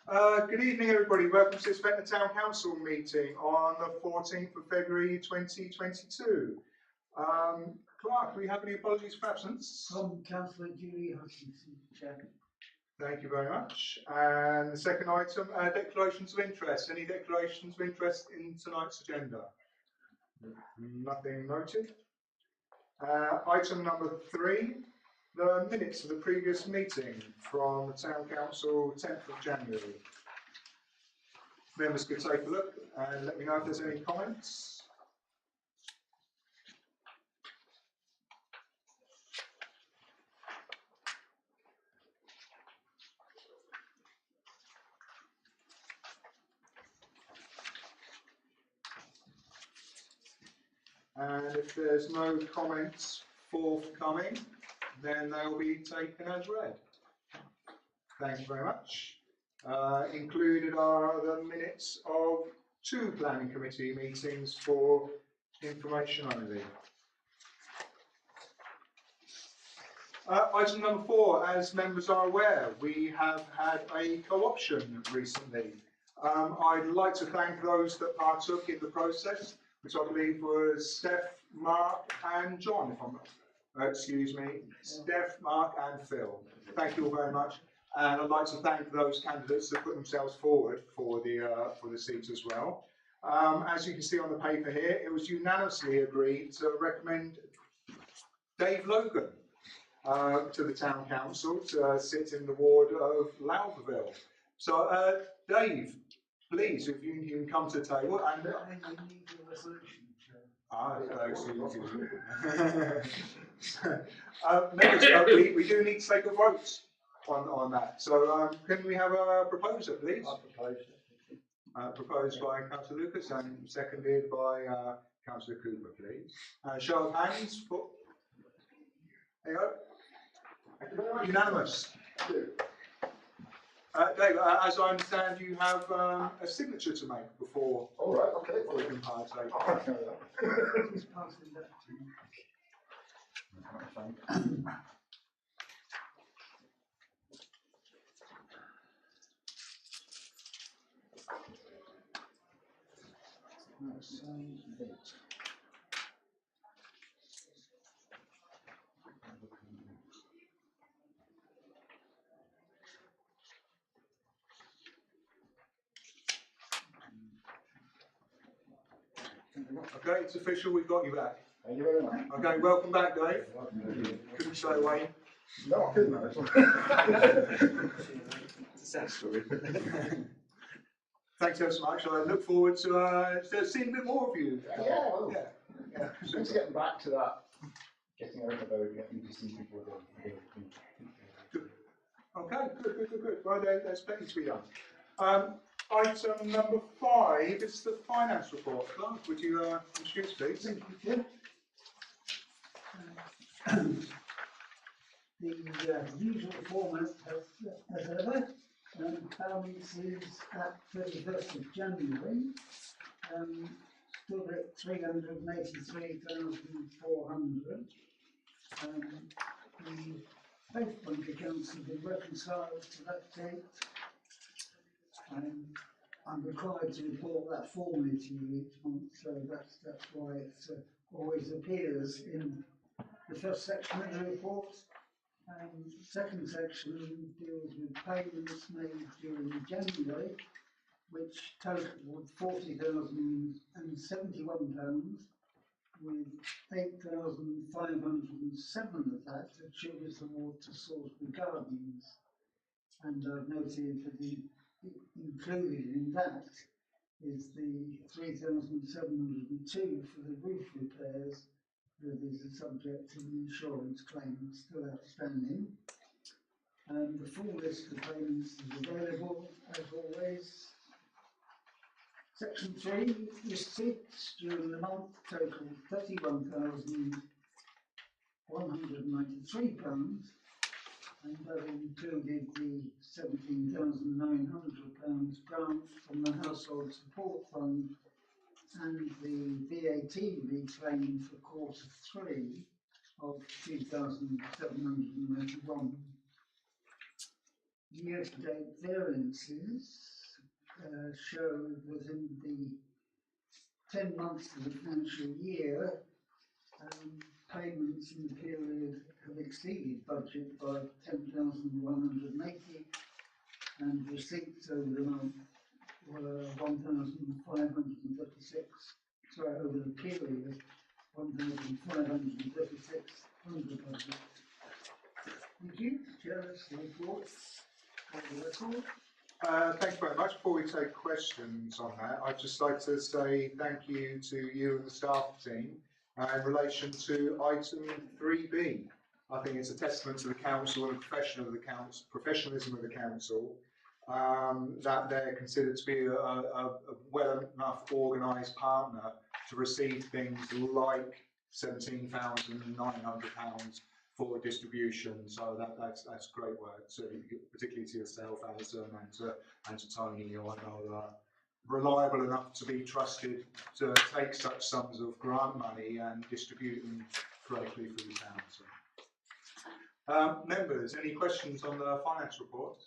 Good evening, everybody. Welcome to this Ventnor Town Council meeting on the 14th of February 2022. Clark, do we have any apologies for absence? From Councillor Julie Hutchinson, Chair. Thank you very much. And the second item, declarations of interest. Any declarations of interest in tonight's agenda? Nothing noted. Item number 3. The minutes of the previous meeting from the Town Council 10th of January. Members could take a look and let me know if there's any comments. And if there's no comments forthcoming, then they'll be taken as read. Thank you very much. Included are the minutes of 2 planning committee meetings for information only. Item number 4, as members are aware, we have had a co-option recently. I'd like to thank those that partook in the process, which I believe was Steph, Mark and John, if I'm not Steph, Mark and Phil. Thank you all very much. And I'd like to thank those candidates that put themselves forward for the seats as well. As you can see on the paper here, it was unanimously agreed to recommend Dave Logan to the Town Council to sit in the ward of Louverville. So Dave, please, if you can come to the table. And you need a resolution, Chair. Members, we do need to take a vote on that. So can we have a proposer, please? I propose it. Proposed by Councillor Lucas and seconded by Councillor Cooper, please. Show of hands. There you go. Unanimous. Dave, as I understand, you have a signature to make before. All right. Okay. We can partake. Who's passing that to you? Okay, it's official, we've got you back. Thank you very much. Okay, welcome back, Dave. Couldn't stay away. No, I couldn't. It's a sad story. Thanks ever so much. I look forward to seeing a bit more of you. Yeah. Just getting back to that, getting out of our getting to see people again. Good. Okay, good. Well, there's plenty to be done. Item number 5 is the finance report. Clark, would you introduce, please? Thank you, Chair. The usual format as ever. Balance is at 31st of January. Stood at 383,400. The both bank accounts have been reconciled to that date. I'm required to report that formally to you each month, so that's why it always appears in the first section of the report. The second section deals with payments made during January, which totaled £40,071, with 8,507 of that attributable to Salisbury Gardens. And I've noted that included in that is the 3,702 for the roof repairs that is a subject to the insurance claim still outstanding. And the full list of payments is available as always. Section 3, receipts during the month total £31,193, and that included the £17,900 grant from the Household Support Fund and the VAT reclaim for quarter 3 of 2,791. year-to-date variances show that in the 10 months of the financial year, payments in the period have exceeded budget by 10,180, and receipts over the month were 1,536. Sorry, over the period, 1,536 under budget. Thank you. Chair's reports for the record. Thank you very much. Before we take questions on that, I'd just like to say thank you to you and the staff team in relation to item 3B. I think it's a testament to the council and the professionalism of the council that they're considered to be a well enough organised partner to receive things like £17,900 for distribution. So that's great work, particularly to yourself, Alison, and to Tony. You know, I know reliable enough to be trusted to take such sums of grant money and distribute them correctly through the town. So. Members, any questions on the finance report?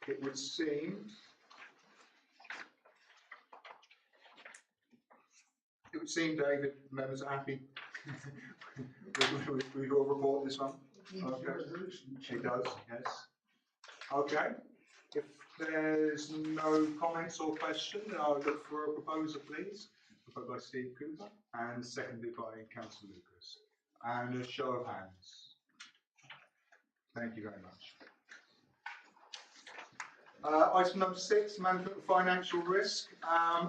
It would seem David, members are happy with your report this month. Okay. It does, yes. Okay. If there's no comments or questions, I'll look for a proposer, please. Proposed by Steve Cooper and seconded by Councillor Lucas. And a show of hands. Thank you very much. Item number 6, management of financial risk.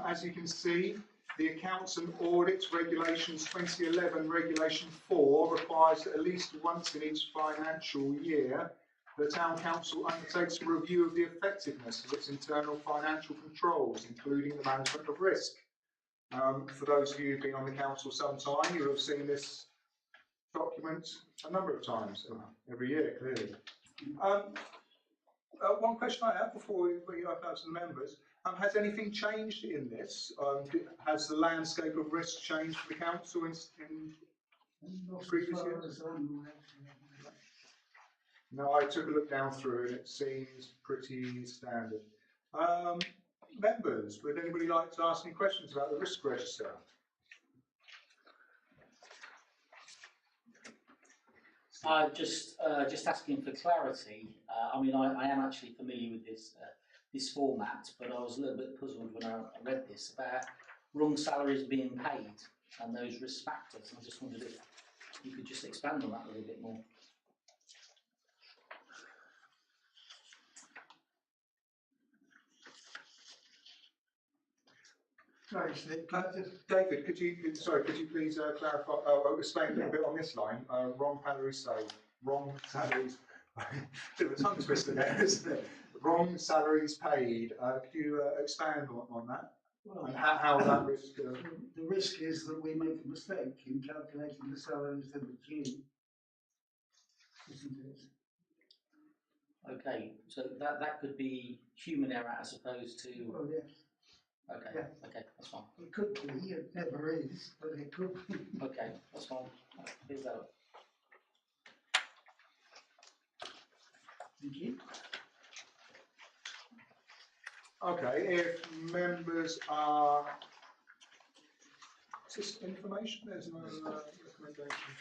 As you can see, the Accounts and Audits Regulations 2011 Regulation 4 requires that at least once in each financial year, the Town Council undertakes a review of the effectiveness of its internal financial controls, including the management of risk. For those of you who've been on the Council some time, you will have seen this document a number of times, every year, clearly. One question I have before we open up to the members, has anything changed in this? Has the landscape of risk changed for the council in previous years? No, I took a look down through and it seems pretty standard. Members, would anybody like to ask any questions about the risk register? Just asking for clarity. I mean, I am actually familiar with this format, but I was a little bit puzzled when I read this about wrong salaries being paid and those risk factors. I just wondered if you could just expand on that a little bit more. Sorry, Steve. David, could you please clarify, explain a little bit on this line? Wrong salaries saved, wrong salaries. Bit of a tongue twister there, isn't it? Wrong salaries paid. Could you expand on that? Well, and how that risk? The risk is that we make a mistake in calculating the salaries that are due, isn't it? Okay, so that could be human error as opposed to. Well, yes. Okay. Yeah. Okay, that's fine. It could be. It never is, but it could be. Okay, that's fine. Here's that. Thank you. Okay, if members are. Is this information? There's no recommendation.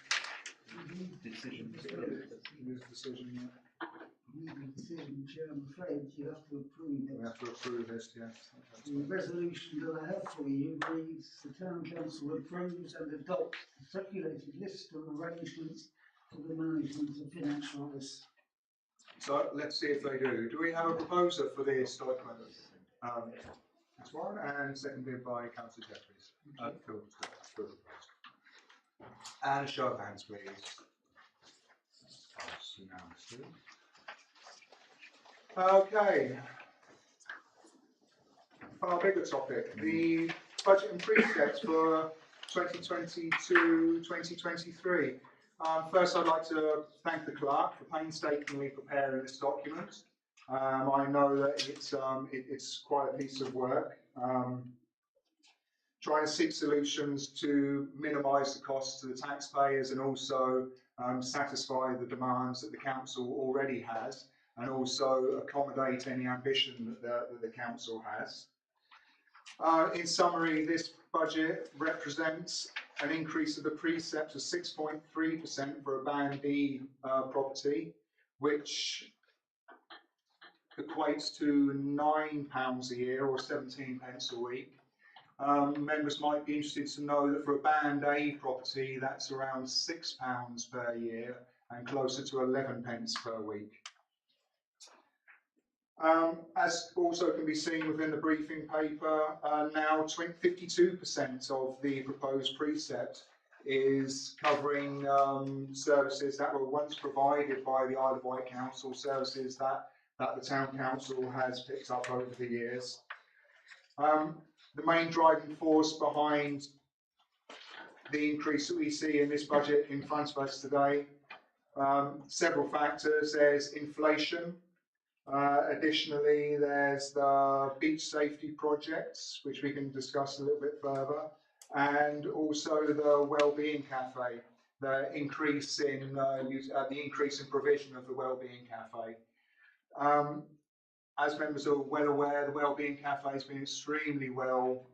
Decision. Decision. Yeah. Decision, Chair, I'm afraid you have to approve it. We have to approve this, yes. The resolution that I have for you reads, the Town Council approves and adopts the circulated list of arrangements for the management of financial risk. So let's see if they do. Do we have a proposer for this document? That's one, and seconded by Councillor Jeffries. Phil. And a show of hands, please. Okay. Far bigger topic, the budget and presets for 2022-2023. First, I'd like to thank the clerk for painstakingly preparing this document. I know that it's quite a piece of work. Trying to seek solutions to minimise the costs to the taxpayers and also satisfy the demands that the council already has, and also accommodate any ambition that the council has. In summary, this budget represents an increase of the precept of 6.3% for a Band D property, which equates to £9 a year or 17 pence a week. Members might be interested to know that for a Band A property, that's around £6 per year and closer to 11 pence per week. As also can be seen within the briefing paper, now 52% of the proposed precept is covering services that were once provided by the Isle of Wight Council, services that the Town Council has picked up over the years. The main driving force behind the increase that we see in this budget in front of us today, several factors. There's inflation. Additionally, there's the beach safety projects, which we can discuss a little bit further, and also the wellbeing cafe, the increase in provision of the wellbeing cafe. As members are well aware, the Wellbeing Cafe has been extremely well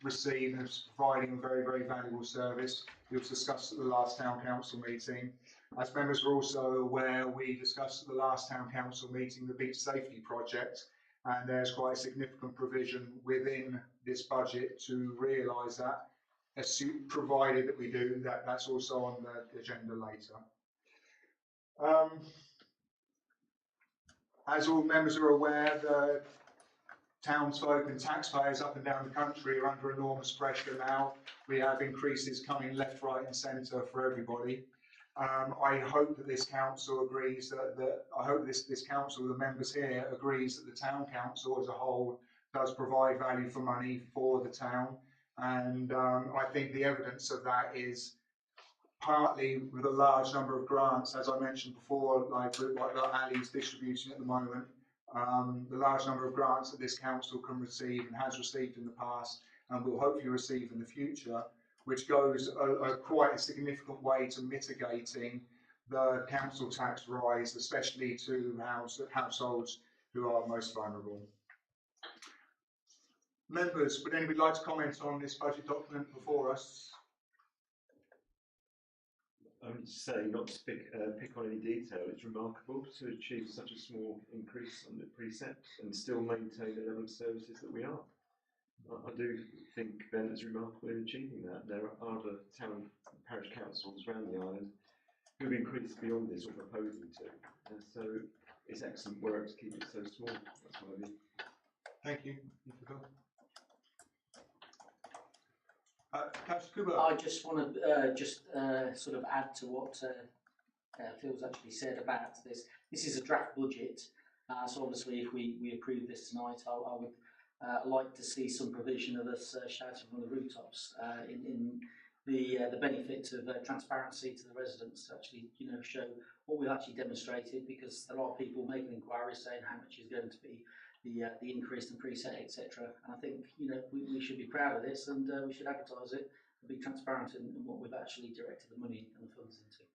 received and is providing a very, very valuable service. It was discussed at the last Town Council meeting. As members are also aware, we discussed at the last Town Council meeting the beach safety project, and there's quite a significant provision within this budget to realise that, provided that we do, that's also on the agenda later. As all members are aware, the townsfolk and taxpayers up and down the country are under enormous pressure now. We have increases coming left, right and centre for everybody. I hope that this council agrees this council, the members here, agrees that the Town Council as a whole does provide value for money for the town. And I think the evidence of that is partly with a large number of grants, as I mentioned before, like that Ali's distributing at the moment, the large number of grants that this council can receive and has received in the past and will hopefully receive in the future, which goes quite a significant way to mitigating the council tax rise, especially to households who are most vulnerable. Members, would anybody like to comment on this budget document before us? I would say, not to pick on any detail, it's remarkable to achieve such a small increase on the precept and still maintain the level of services that we are. I do think Ben is remarkable in achieving that. There are other town and parish councils around the island who've increased beyond this or proposing to. And so it's excellent work to keep it so small. That's what I mean. Thank you. Councillor Cooper. I just want to sort of add to what Phil's actually said about this. This is a draft budget, so obviously if we approve this tonight, I would like to see some provision of us shouting from the rooftops in the benefit of transparency to the residents, to actually show what we've actually demonstrated, because there are people making inquiries saying how much is going to be the increase in preset, etc. And I think we should be proud of this, and we should advertise it and be transparent in what we've actually directed the money and the funds into.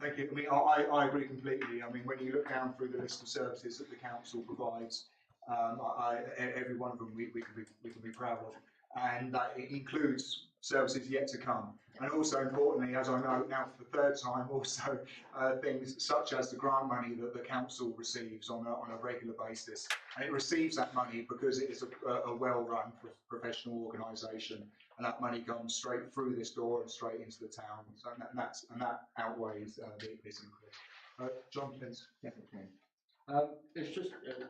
Thank you. I mean, I agree completely. I mean, when you look down through the list of services that the council provides, every one of them we can be proud of, and that it includes services yet to come. And also importantly, as I know now for the third time, also things such as the grant money that the council receives on a regular basis. And it receives that money because it is a well-run professional organisation, and that money comes straight through this door and straight into the town. So and that outweighs this increase. John, please. Yeah, okay. It's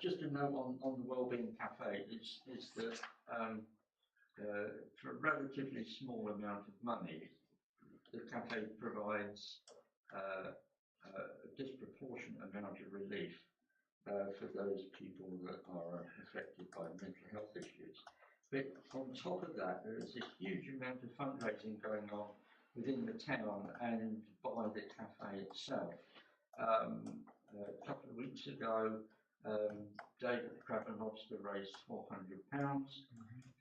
just a note on the Wellbeing Cafe. It's that for a relatively small amount of money, the cafe provides a disproportionate amount of relief for those people that are affected by mental health issues. But on top of that, there is this huge amount of fundraising going on within the town and by the cafe itself. A couple of weeks ago, Dave at the Crab and Lobster raised £400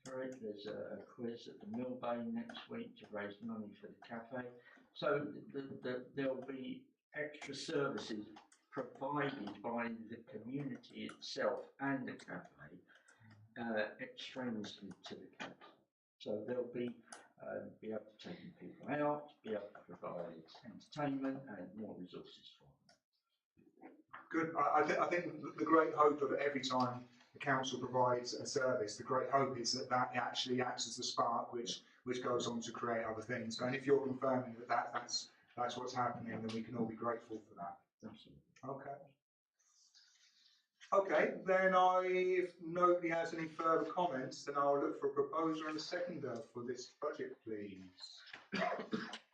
for it. There's a quiz at the Millbane next week to raise money for the cafe. So there'll be extra services provided by the community itself and the cafe extraneously to the cafe. So they'll be able to take people out, be able to provide entertainment and more resources for them. Good. I think the great hope of every time the council provides a service, the great hope is that that actually acts as the spark which goes on to create other things. And if you're confirming that's what's happening, then we can all be grateful for that. Absolutely. Okay. Okay, then if nobody has any further comments, then I'll look for a proposer and a seconder for this budget, please.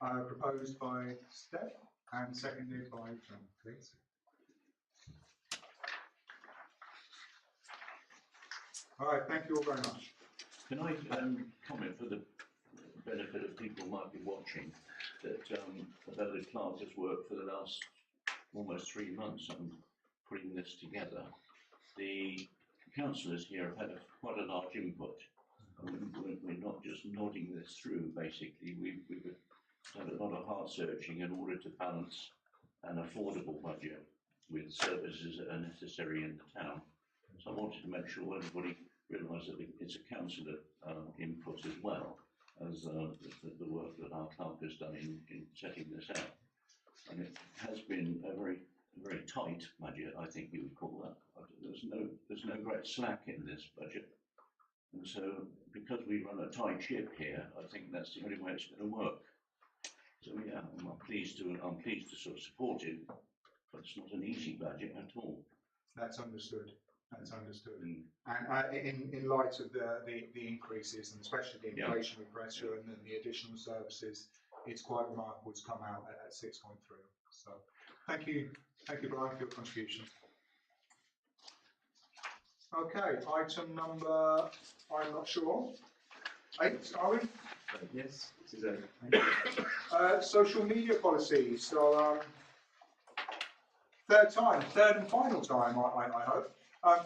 Proposed by Steph and seconded by John, please. All right, thank you all very much. Can I comment for the benefit of people who might be watching that the clerk has worked for the last almost 3 months on putting this together. The councillors here have had quite a large input. We're not just nodding this through, basically. We've done a lot of heart searching in order to balance an affordable budget with services that are necessary in the town. So I wanted to make sure everybody realised that it's a councillor input as well as the work that our clerk has done in setting this out. And it has been a very tight budget, I think you would call that. There's no great slack in this budget, and so because we run a tight ship here, I think that's the only way it's going to work. So yeah, I'm pleased to sort of support it, but it's not an easy budget at all. That's understood. That's understood. And in light of the increases, and especially the inflationary pressure and then the additional services, it's quite remarkable to come out at 6.3. So thank you, Brian, for your contribution. Okay, item number, I'm not sure, 8, are we? Yes, this is 8. Social media policy. So third and final time, I hope.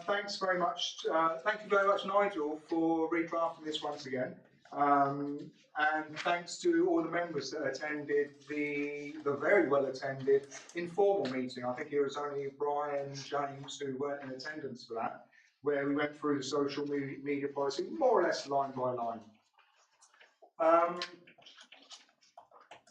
Thanks very much. Thank you very much, Nigel, for redrafting this once again. And thanks to all the members that attended the very well attended informal meeting. I think it was only Brian and James who weren't in attendance for that, where we went through the social media policy more or less line by line.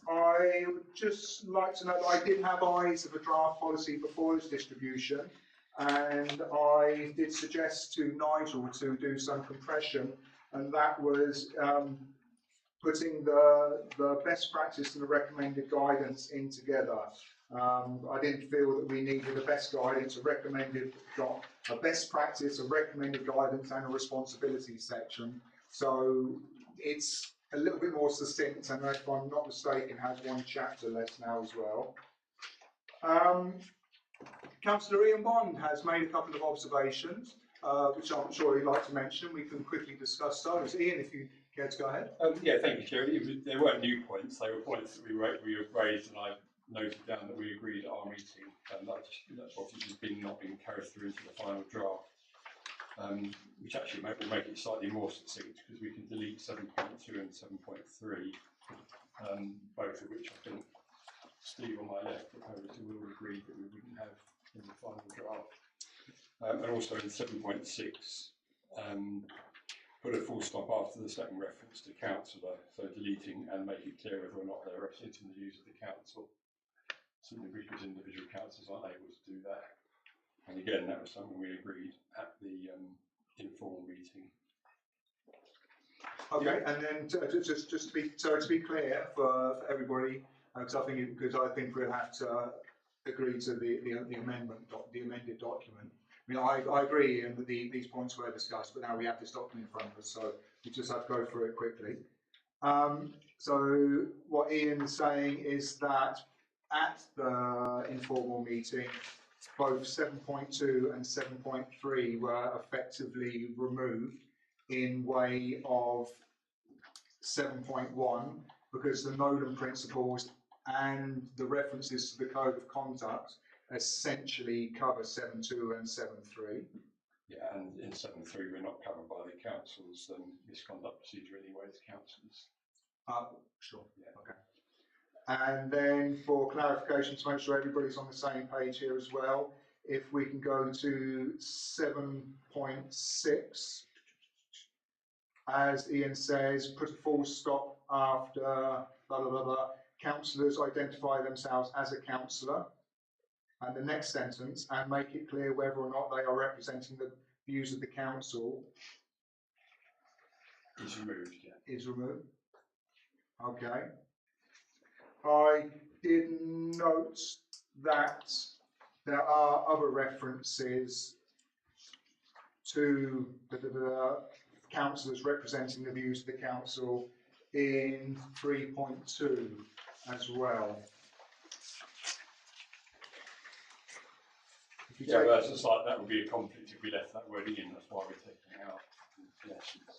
I would just like to note that I did have eyes of a draft policy before its distribution, and I did suggest to Nigel to do some compression, and that was putting the best practice and the recommended guidance in together. I didn't feel that we needed a best guidance, a best practice, a recommended guidance, and a responsibility section. So it's a little bit more succinct, and if I'm not mistaken, has one chapter less now as well. Councillor Ian Bond has made a couple of observations, which I'm sure he'd like to mention. We can quickly discuss those. Ian, if you care to go ahead. Yeah, thank you, Chair. They weren't new points. They were points that we raised, and I noted down that we agreed at our meeting. That's obviously just not been carried through into the final draft, which actually will make it slightly more succinct, because we can delete 7.2 and 7.3, both of which I think Steve on my left proposed and we all agreed that we wouldn't have in the final draft. And also in 7.6, put a full stop after the second reference to councillor, so deleting and make it clear whether or not they're representing the views of the council, simply because individual councillors aren't able to do that. And again, that was something we agreed at the informal meeting. Okay, and then just to be clear for everybody, because I think we'll have to agree to the amended document. I mean, I agree that these points were discussed, but now we have this document in front of us, so we just have to go through it quickly. So what Ian is saying is that at the informal meeting, both 7.2 and 7.3 were effectively removed in way of 7.1 because the Nolan principles and the references to the code of conduct essentially cover 7.2 and 7.3. Yeah, and in 7.3 we're not covered by the council's misconduct procedure anyway as councillors. Sure. Yeah. Okay. And then for clarification, to make sure everybody's on the same page here as well, if we can go to 7.6, as Ian says, put a full stop after blah, blah, blah, blah. Councillors identify themselves as a councillor. And the next sentence, and make it clear whether or not they are representing the views of the council. Is removed, yeah. Is removed. Okay. I did note that there are other references to the councillors representing the views of the council in 3.2 as well. Yeah, but that's just like, that would be a conflict if we left that wording in, that's why we're taking it out. In essence.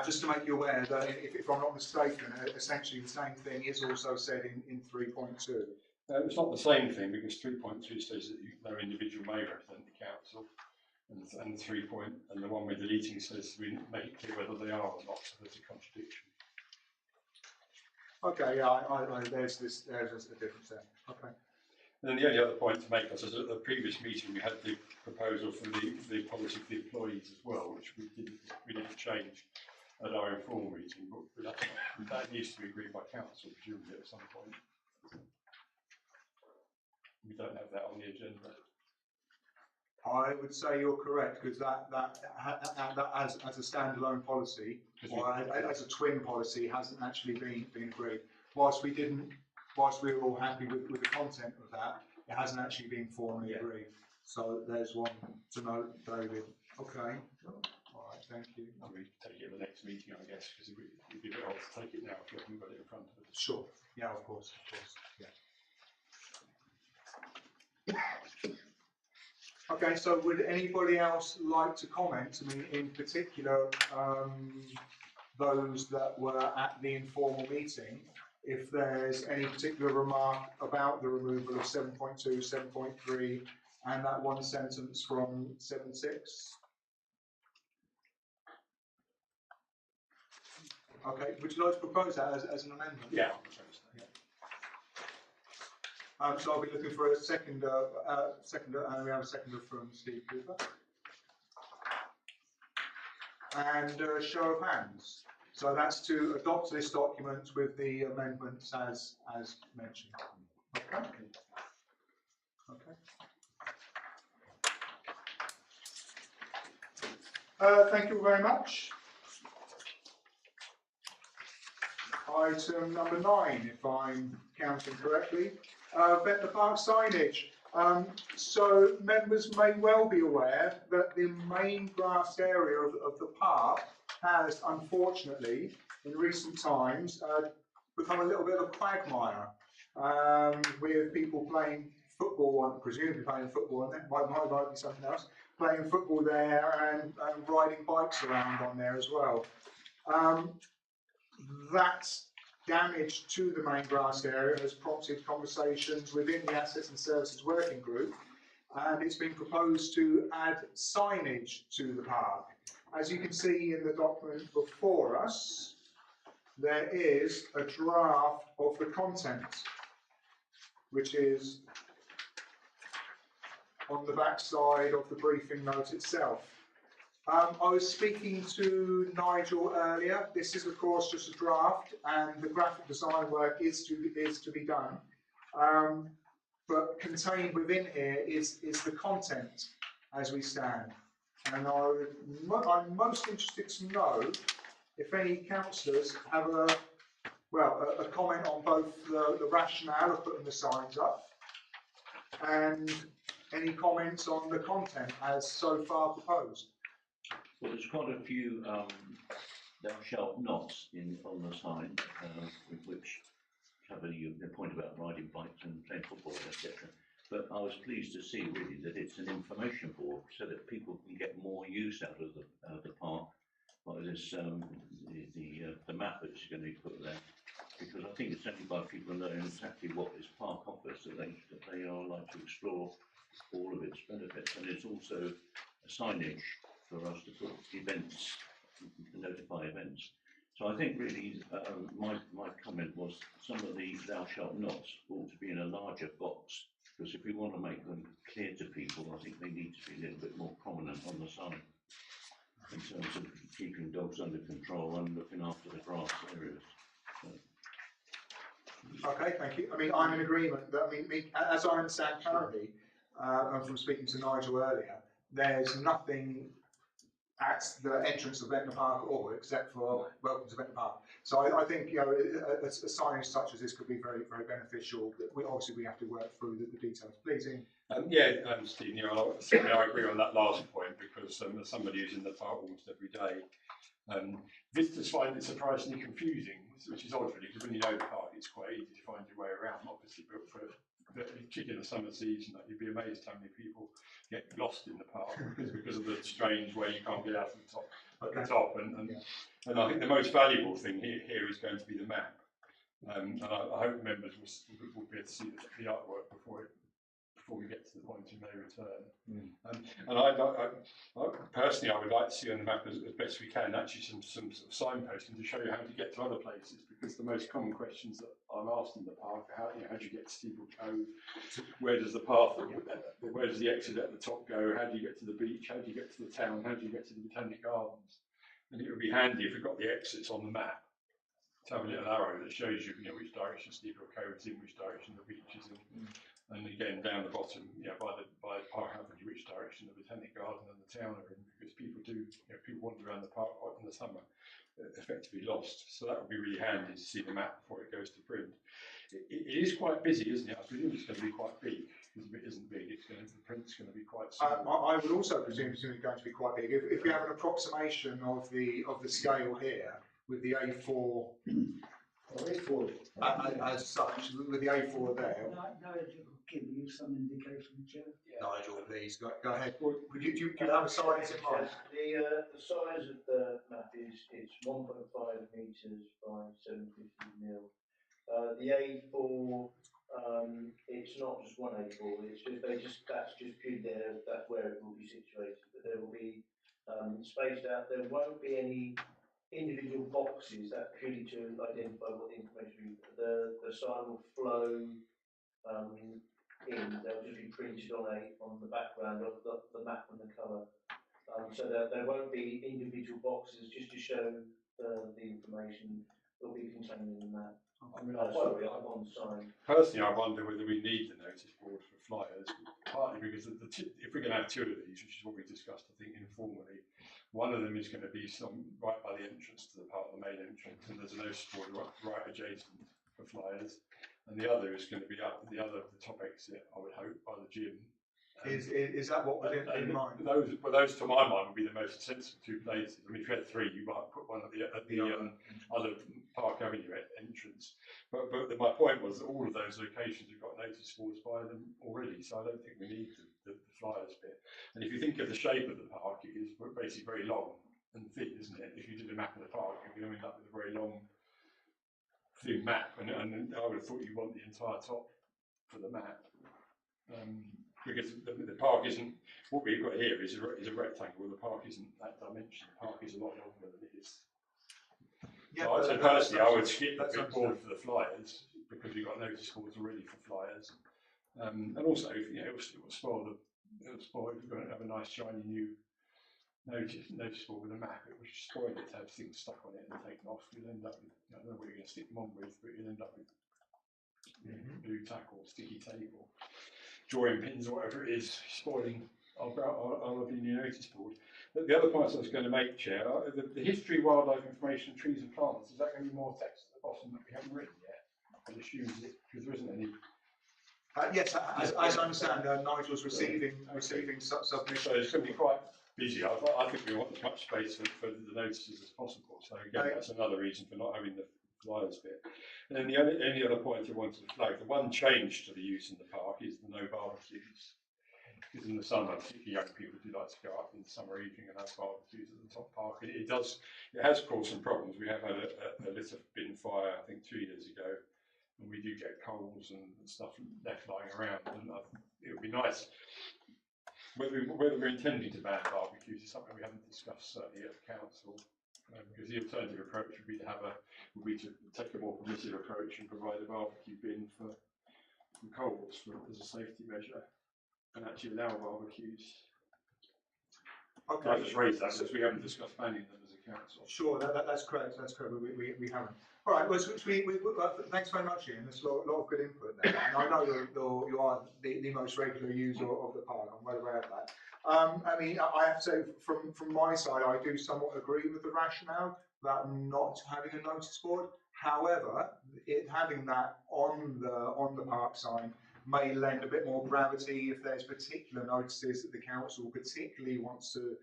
Just to make you aware that if I'm not mistaken, essentially the same thing is also said in 3.2. It's not the same thing because 3.2 says that no individual may represent the council, and and the one we're deleting says we make it clear whether they are or not. So there's a contradiction. Okay, yeah, there's a difference there. Okay. And then the only other point to make was at the previous meeting we had the proposal for the policy for the employees as well, which we didn't change at our informal meeting, but that needs to be agreed by council presumably at some point. We don't have that on the agenda. I would say you're correct because that as a standalone policy or as a twin policy hasn't actually been agreed. Whilst we were all happy with the content of that, it hasn't actually been formally agreed. So there's one to note, David. Okay. All right. Thank you. And we take it at the next meeting, I guess, because it'd be a bit odd to take it now if we haven't got it in front of us. Sure. Yeah. Of course. Yeah. Okay, so would anybody else like to comment? I mean, in particular, those that were at the informal meeting, if there's any particular remark about the removal of 7.2, 7.3, and that one sentence from 7.6? Okay, would you like to propose that as an amendment? Yeah. So I'll be looking for a seconder, and we have a seconder from Steve Cooper. And a show of hands. So that's to adopt this document with the amendments as mentioned. Okay. Okay. Thank you very much. Item number 9, if I'm counting correctly. Ventnor Park signage. So members may well be aware that the main grassed area of the park has, unfortunately, in recent times, become a little bit of a quagmire, with people playing football, presumably playing football, and then might be something else, playing football there and riding bikes around on there as well. That damage to the main grass area has prompted conversations within the Assets and Services Working Group, and it's been proposed to add signage to the park. As you can see in the document before us, there is a draft of the content, which is on the back side of the briefing note itself. I was speaking to Nigel earlier. This is, of course, just a draft, and the graphic design work is to be done. But contained within here is the content as we stand. And I'm most interested to know if any councillors have a comment on both the rationale of putting the signs up and any comments on the content as so far proposed. Well, there's quite a few thou shalt nots on the sign, which cover your point about riding bikes and playing football, etc. But I was pleased to see really that it's an information board so that people can get more use out of the park by this the map that's going to be put there, because I think it's only by people knowing exactly what this park offers that they are like to explore all of its benefits, and it's also a signage for us to put events, to notify events. So I think really my comment was some of the thou shalt nots ought to be in a larger box, because if we want to make them clear to people, I think they need to be a little bit more prominent on the sign in terms of keeping dogs under control and looking after the grass areas. So. Okay, thank you. I mean, I'm in agreement that, as I understand currently, and from speaking to Nigel earlier, there's nothing at the entrance of Ventnor Park at all, except for welcome to Ventnor Park. So I think, you know, a signage such as this could be very, very beneficial. Obviously we have to work through the details. Please, Ian. Steve, you know, certainly I agree on that last point, because as somebody who's in the park almost every day, visitors find it surprisingly confusing, which is odd really, because when you know the park, it's quite easy to find your way around. Obviously, but particularly in the summer season, you'd be amazed how many people get lost in the park because of the strange way you can't get out of the top. And I think the most valuable thing here is going to be the map. And I hope members will be able to see the artwork before we get to the point you may return. And I personally, I would like to see on the map as best we can actually some sort of signposting to show you how to get to other places, because the most common questions that I'm asked in the park are how do you get to Steeple Cove, where does the path, where does the exit at the top go, how do you get to the beach, how do you get to the town, how do you get to the Botanic Gardens? And it would be handy if we got the exits on the map to have a little arrow that shows you, which direction Steeple Cove is in, which direction the beach is in. And again, down the bottom, by Park Avenue, which direction the Botanic Garden and the town are in, because people wander around the park in the summer, effectively lost. So that would be really handy to see the map before it goes to print. It is quite busy, isn't it? I presume it's going to be quite big. Because if it isn't big, the print's going to be quite small. I would also presume it's going to be quite big. If we have an approximation of the scale here with the A4. As such, with the A4 there. Nigel will give you some indication, Chair. Nigel, please go ahead. Do you have a size in mind? The size of the map is 1.5 metres by 750 mil. The A4, it's not just one A4. That's just purely there. That's where it will be situated. But there will be spaced out. There won't be any individual boxes that purely to identify what the information is. The sign will flow in. They'll just be printed on the background of the map and the colour. So there won't be individual boxes just to show the information that will be contained in the map. On the sign. Personally, I wonder whether we need the notice board for flyers, partly because if we're going to have two of these, which is what we discussed, I think, informally, one of them is going to be right by the entrance to the part of the main entrance, and there's a notice board right adjacent for flyers, and the other is going to be up the top exit, I would hope, by the gym. Is that what was in mind? Those to my mind would be the most sensible two places. I mean, if you had three, you might put one at the other Park Avenue entrance. But my point was that all of those locations have got notice boards by them already, so I don't think we need the flyers bit. And if you think of the shape of the park, it is basically very long and thin, isn't it? If you did a map of the park, you're going to end up with a very long, thin map. And I would have thought you want the entire top for the map. Because the park isn't, what we've got here is a rectangle, the park isn't that dimension, the park is a lot longer than it is. Yeah, so personally, I would skip the big board for the flyers, because we've got notice boards already for flyers. And also, it will spoil if you're going to have a nice shiny new notice board with a map, it would spoil it to have things stuck on it and taken off. You'll end up with, I don't know what you're going to stick them on with, but you'll end up with blue tack or sticky tape or drawing pins or whatever it is, spoiling our lovely new notice board. But the other point I was going to make, Chair, the history, wildlife information, trees and plants, is that going to be more text at the bottom that we haven't written yet? I assume because there isn't any. Yes, as I understand, Nigel's receiving submissions. So it's going to be quite busy. I think we want as much space for the notices as possible. So again, that's another reason for not having the flyers bit. And then the only other point I wanted to flag, the one change to the use in the park is the no barbecues. because in the summer, particularly young people do like to go up in the summer evening and have barbecues at the top park. It has caused some problems. We have had a litter bin fire, I think 2 years ago, and we do get coals and stuff left lying around. And it would be nice. Whether we're intending to ban barbecues is something we haven't discussed certainly at the council, because the alternative approach would be to take a more permissive approach and provide a barbecue bin for coals as a safety measure, and actually allow barbecues. Okay. I just raised that since we haven't discussed banning them as a council. Sure, that's correct. That's correct. We haven't. All right. Well, thanks very much, Ian. There's a lot of good input there, and I know you are the most regular user of the park. I'm well aware of that. I mean, I have to say, from my side, I do somewhat agree with the rationale about not having a notice board. However, having that on the park sign may lend a bit more gravity if there's particular notices that the council particularly wants to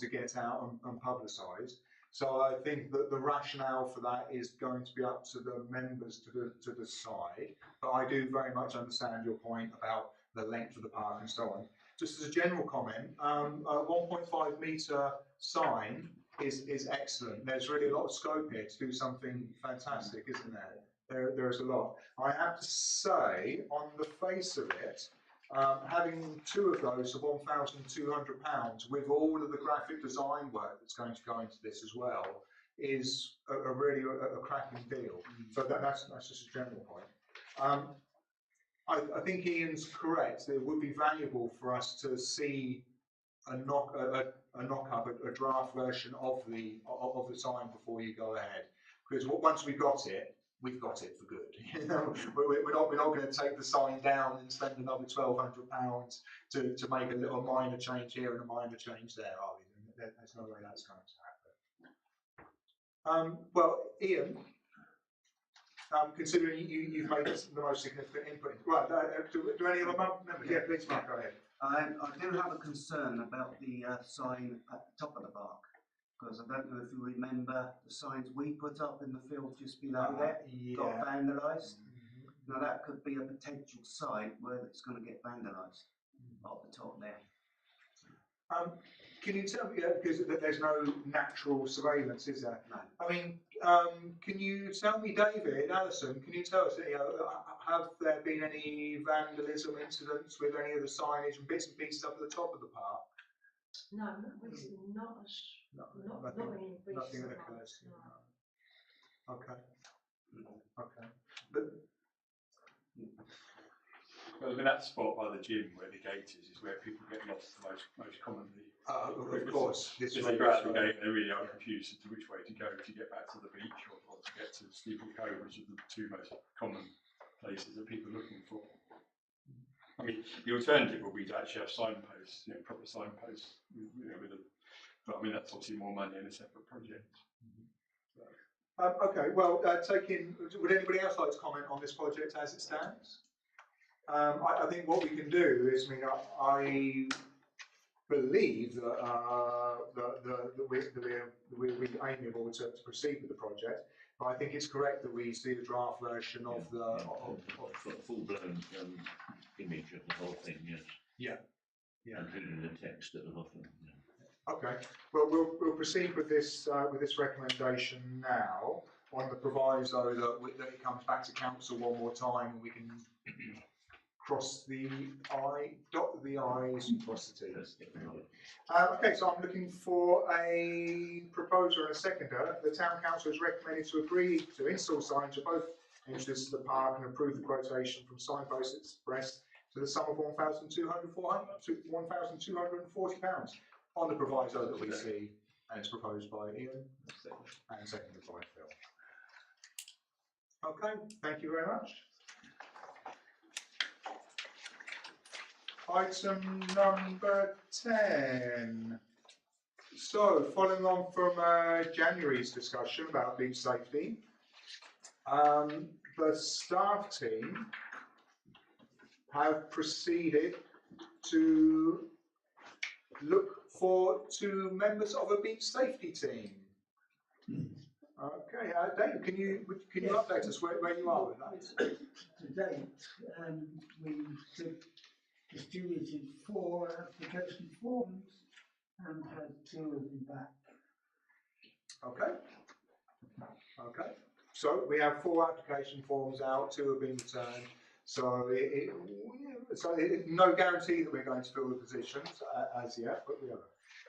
get out and publicise. So I think that the rationale for that is going to be up to the members to decide. But I do very much understand your point about the length of the park and so on. Just as a general comment, a 1.5 metre sign is excellent. There's really a lot of scope here to do something fantastic, isn't there? There's a lot. I have to say, on the face of it, having 2 of those for £1,200 with all of the graphic design work that's going to go into this as well is a really cracking deal. So that's just a general point. I think Ian's correct. It would be valuable for us to see a draft version of the sign before you go ahead, because once we've got it for good. You know, we're not going to take the sign down and spend another £1,200 to make a little minor change here and a minor change there, are we? There's no way that's going to happen. Well, Ian, considering you've made the most significant input, right? Do any other members? Yeah, please, Mark, go ahead. I do have a concern about the sign at the top of the park, because I don't know if you remember the signs we put up in the field just below there got vandalised. Now that could be a potential site where it's going to get vandalised at the top there. Can you tell me, because there's no natural surveillance, is there? No. I mean, can you tell me, David, Alison, can you tell us, have there been any vandalism incidents with any of the signage and bits and pieces up at the top of the park? No, not recently, not in recent Nothing that occurs. No. Okay. Okay. But well, I mean, that spot by the gym where the gate is where people get lost most commonly. of course, If they go out the gate, they really are confused as to which way to go to get back to the beach or to get to Steeple Cove, which are the 2 most common places that people are looking for. I mean, the alternative would be to actually have signposts, proper signposts, but I mean, that's obviously more money and a separate project. Okay, well, would anybody else like to comment on this project as it stands? I think what we can do is, I believe that we're amiable to proceed with the project, but I think it's correct that we see a draft version of the full-blown image of the whole thing, yes. Yeah. Including the text at the bottom. Yeah. Okay. Well, we'll proceed with this recommendation now on the proviso that it comes back to council one more time and we can cross the dot the i's, cross the t's. Okay, so I'm looking for a proposer and a seconder. The town council has recommended to agree to install signs at both entrances to the park and approve the quotation from Signpost Express to the sum of £1,240 on the proviso that we see, and it's proposed by Ian and seconded by Phil. Okay, thank you very much. Item number 10. So, following on from January's discussion about beach safety, the staff team have proceeded to look for 2 members of a beach safety team. Okay, David, can you update us where you are with that? To date, we took distributed 4 application forms and had 2 of them back. Okay. Okay. So we have 4 application forms out, 2 have been returned. So, no guarantee that we're going to fill the positions as yet, but we are.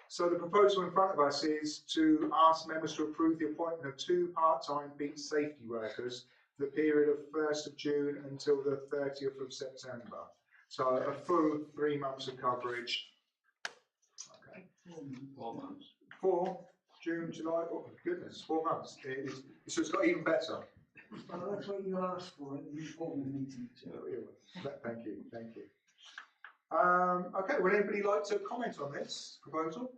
So the proposal in front of us is to ask members to approve the appointment of 2 part-time beach safety workers for the period of 1st of June until the 30th of September. So a full 3 months of coverage. Okay. 4 months. 4, June, July, oh goodness, 4 months. It's just got even better. Well, that's what you asked for at the informal meeting. Thank you, thank you. Okay, would anybody like to comment on this proposal?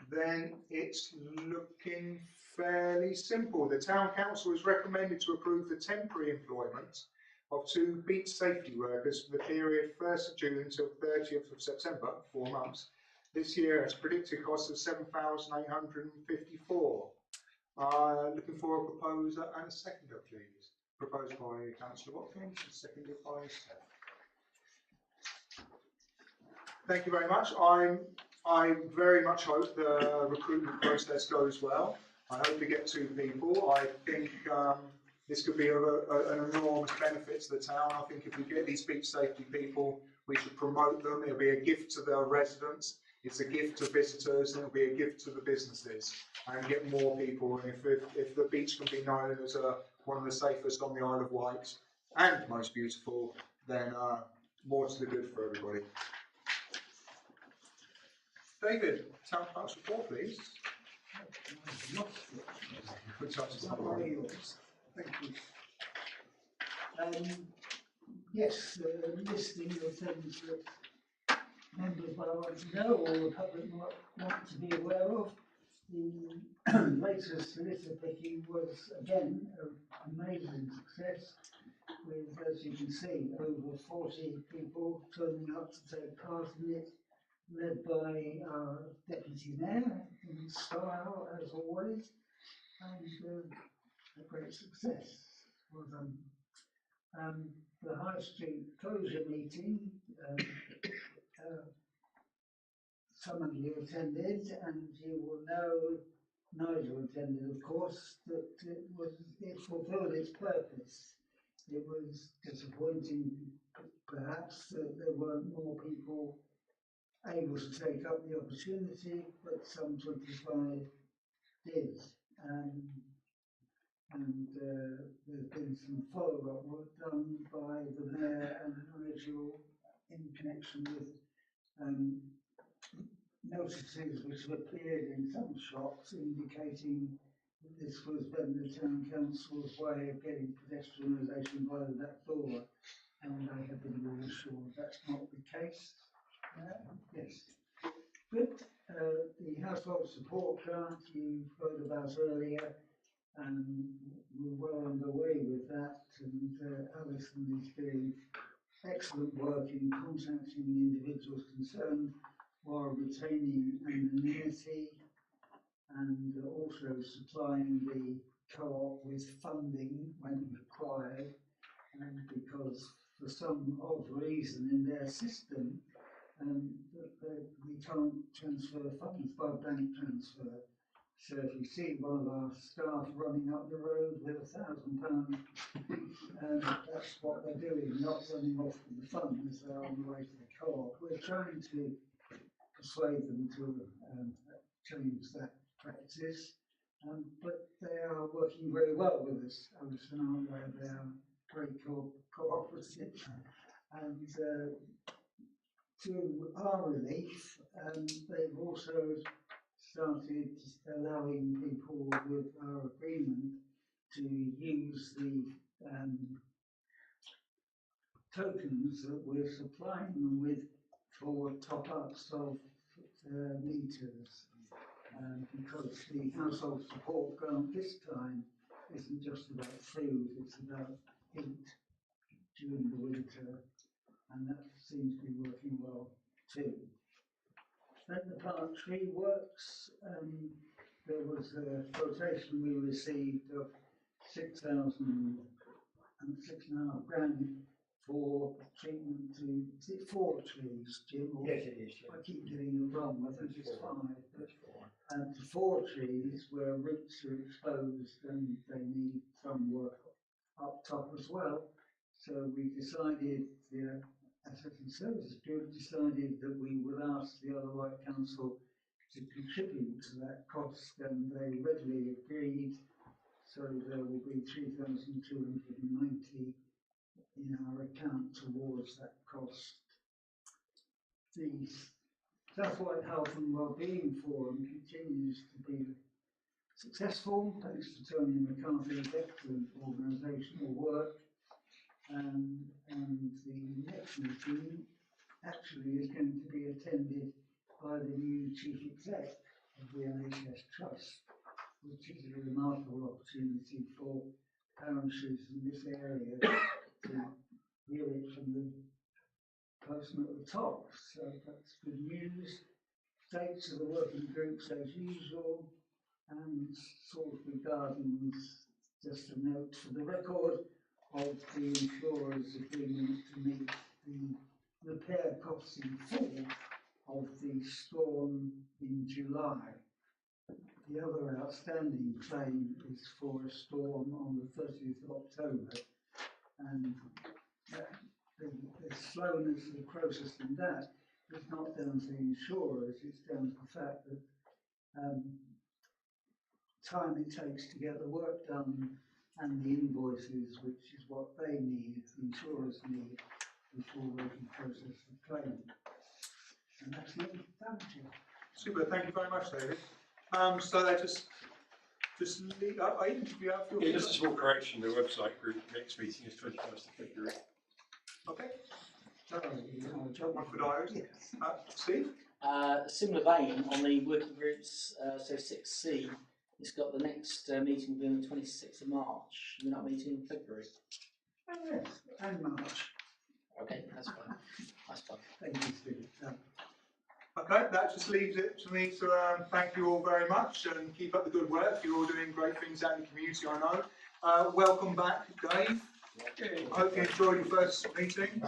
Then it's looking fairly simple. The Town Council has recommended to approve the temporary employment of 2 beach safety workers for the period 1st of June until 30th of September, 4 months. This year has predicted cost of £7,854. Looking for a proposer and a seconder, please. Proposed by Councillor Watkins and seconded by Steph. Thank you very much. I very much hope the recruitment process goes well. I hope we get 2 people. I think this could be an enormous benefit to the town. I think if we get these beach safety people, we should promote them. It'll be a gift to the residents. It's a gift to visitors, and it'll be a gift to the businesses, and get more people. And if the beach can be known as one of the safest on the Isle of Wight and most beautiful, then more to the good for everybody. David, Town Council report, please. Thank you. Yes, the listing of things that members might want to know or the public might want to be aware of. The latest solicitor picking was again an amazing success with, as you can see, over 40 people turning up to take part in it, led by our Deputy Mayor in style as always, and a great success. Well done. The High Street closure meeting, some of you attended, and you will know, Nigel attended of course, that it fulfilled its purpose. It was disappointing perhaps that there weren't more people able to take up the opportunity, but some 25 did. There's been some follow-up work done by the Mayor and Nigel in connection with notices which have appeared in some shops indicating that this was Ventnor Town Council's way of getting pedestrianisation by the back door, and they have been reassured that's not the case. Yes. Good. The household support grant you've heard about earlier, we're well underway with that, and Alison is doing excellent work in contacting the individuals concerned while retaining anonymity, and also supplying the co-op with funding when required, and because for some odd reason in their system we can't transfer funds by bank transfer. So if you see one of our staff running up the road with £1,000, that's what they're doing, not running off with the funds. They're on the way to the co-op. We're trying to persuade them to change that practice, but they are working very well with us. Alison, aren't they? They are very cooperative, and to our relief, they've also started allowing people with our agreement to use the tokens that we're supplying them with for top-ups of meters, because the household support grant this time isn't just about food, it's about heat during the winter, and that seems to be working well too. Then the Park Tree Works, there was a quotation we received of £6,500 for treatment to, is it 4 trees, Jim? Or- Yes, it is. I keep getting it wrong, I think it's 5. But, the 4 trees where roots are exposed and they need some work up top as well. So we decided, the Assets and Services Group decided that we would ask the Isle of Wight Council to contribute to that cost, and they readily agreed. So there will be 3,290 in our account towards that cost. The South Wight Health and Wellbeing Forum continues to be successful thanks to Tony McCarthy's excellent organisational work, and the next meeting actually is going to be attended by the new Chief Exec of the NHS Trust, which is a remarkable opportunity for parishes in this area to hear it from the person at the top. So that's good news. Dates of the working groups as usual, and Salisbury Gardens, just a note for the record of the insurer's agreement to meet the repair costs in full of the storm in July. The other outstanding claim is for a storm on the 30th of October, and the slowness of the process in that is not down to the insurers, it's down to the fact that time it takes to get the work done and the invoices, which is what they need, the insurers need, before they can process the claim. And that's me. Thank you. Super, thank you very much, David. So they just leave, I interview out your. Yeah, just a small correction, the website group next meeting is 21st of February. Okay. Sorry, One for diaries. yes. Steve? Similar vein on the working groups, so 6C, it's got the next meeting will be on the 26th of March. You're not meeting in February. Oh, yes, and March. Okay, that's fine. That's fine. Thank you, Steve. Okay, that just leaves it to me to thank you all very much and keep up the good work. You're all doing great things out in the community, I know. Welcome back, Dave. I hope you enjoyed your first meeting.